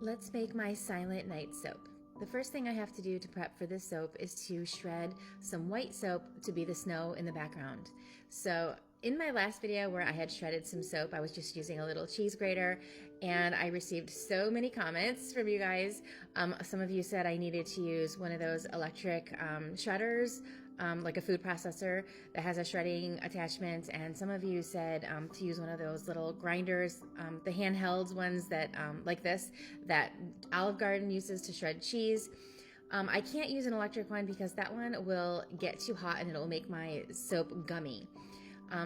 Let's make my Silent Night soap. The first thing I have to do to prep for this soap is to shred some white soap to be the snow in the background. So in my last video where I had shredded some soap, I was just using a little cheese grater, and I received so many comments from you guys. Some of you said I needed to use one of those electric shredders, like a food processor that has a shredding attachment, and some of you said to use one of those little grinders, the handheld ones that like this, that Olive Garden uses to shred cheese. I can't use an electric one because that one will get too hot and it'll make my soap gummy.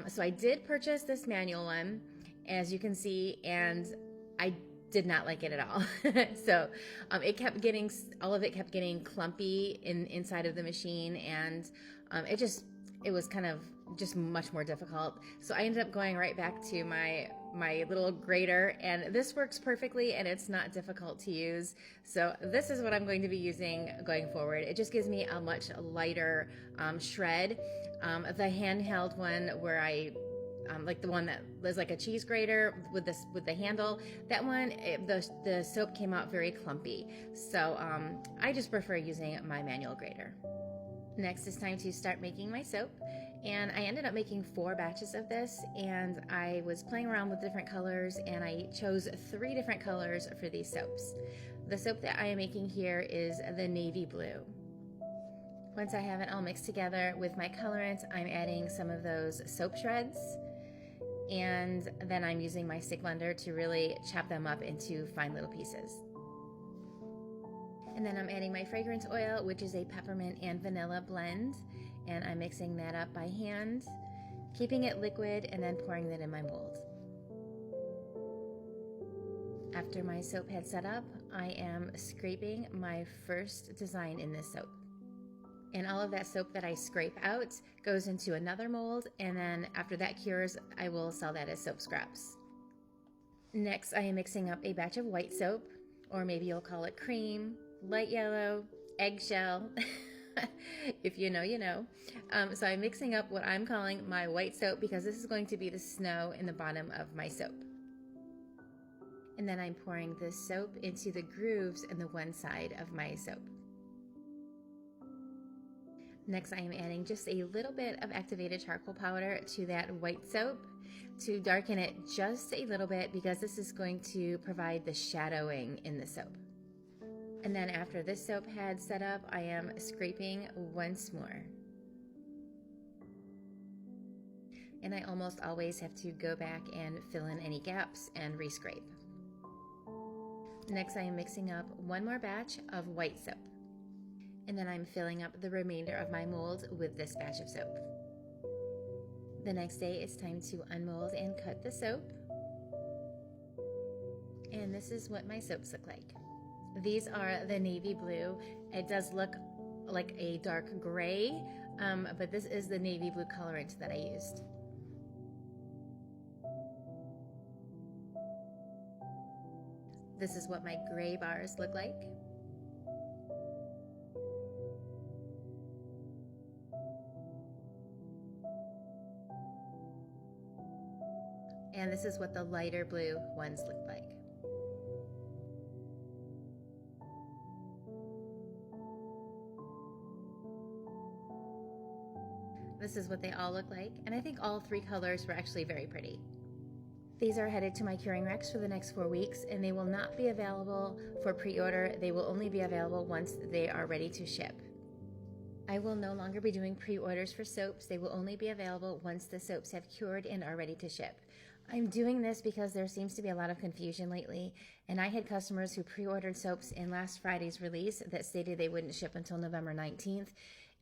So I did purchase this manual one, as you can see, and I did not like it at all. So it kept getting, all of it kept getting clumpy inside of the machine, and it was kind of just much more difficult. So I ended up going right back to my little grater, and this works perfectly and it's not difficult to use. So this is what I'm going to be using going forward. It just gives me a much lighter shred. The handheld one where I like the one that was like a cheese grater with the handle, that one, the soap came out very clumpy. So I just prefer using my manual grater. Next, it's time to start making my soap, and I ended up making 4 batches of this, and I was playing around with different colors, and I chose 3 different colors for these soaps. The soap that I am making here is the navy blue. Once I have it all mixed together with my colorant, I'm adding some of those soap shreds, and then I'm using my stick blender to really chop them up into fine little pieces. And then I'm adding my fragrance oil, which is a peppermint and vanilla blend, and I'm mixing that up by hand, keeping it liquid, and then pouring that in my mold. After my soap had set up, I am scraping my first design in this soap. And all of that soap that I scrape out goes into another mold, and then after that cures, I will sell that as soap scraps. Next, I am mixing up a batch of white soap, or maybe you'll call it cream, light yellow, eggshell. If you know, you know. So I'm mixing up what I'm calling my white soap because this is going to be the snow in the bottom of my soap. And then I'm pouring this soap into the grooves in the one side of my soap. Next, I am adding just a little bit of activated charcoal powder to that white soap to darken it just a little bit because this is going to provide the shadowing in the soap. And then after this soap had set up, I am scraping once more. And I almost always have to go back and fill in any gaps and re-scrape. Next, I am mixing up one more batch of white soap. And then I'm filling up the remainder of my mold with this batch of soap. The next day, it's time to unmold and cut the soap. And this is what my soaps look like. These are the navy blue. It does look like a dark gray, but this is the navy blue colorant that I used. This is what my gray bars look like. And this is what the lighter blue ones look like. This is what they all look like, and I think all 3 colors were actually very pretty. These are headed to my curing racks for the next 4 weeks, and they will not be available for pre-order. They will only be available once they are ready to ship. I will no longer be doing pre-orders for soaps. They will only be available once the soaps have cured and are ready to ship. I'm doing this because there seems to be a lot of confusion lately, and I had customers who pre-ordered soaps in last Friday's release that stated they wouldn't ship until November 19th,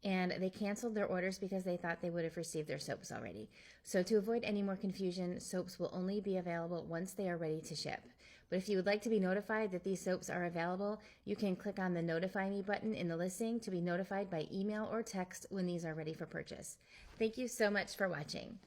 and they canceled their orders because they thought they would have received their soaps already. So to avoid any more confusion, soaps will only be available once they are ready to ship. But if you would like to be notified that these soaps are available, you can click on the Notify Me button in the listing to be notified by email or text when these are ready for purchase. Thank you so much for watching.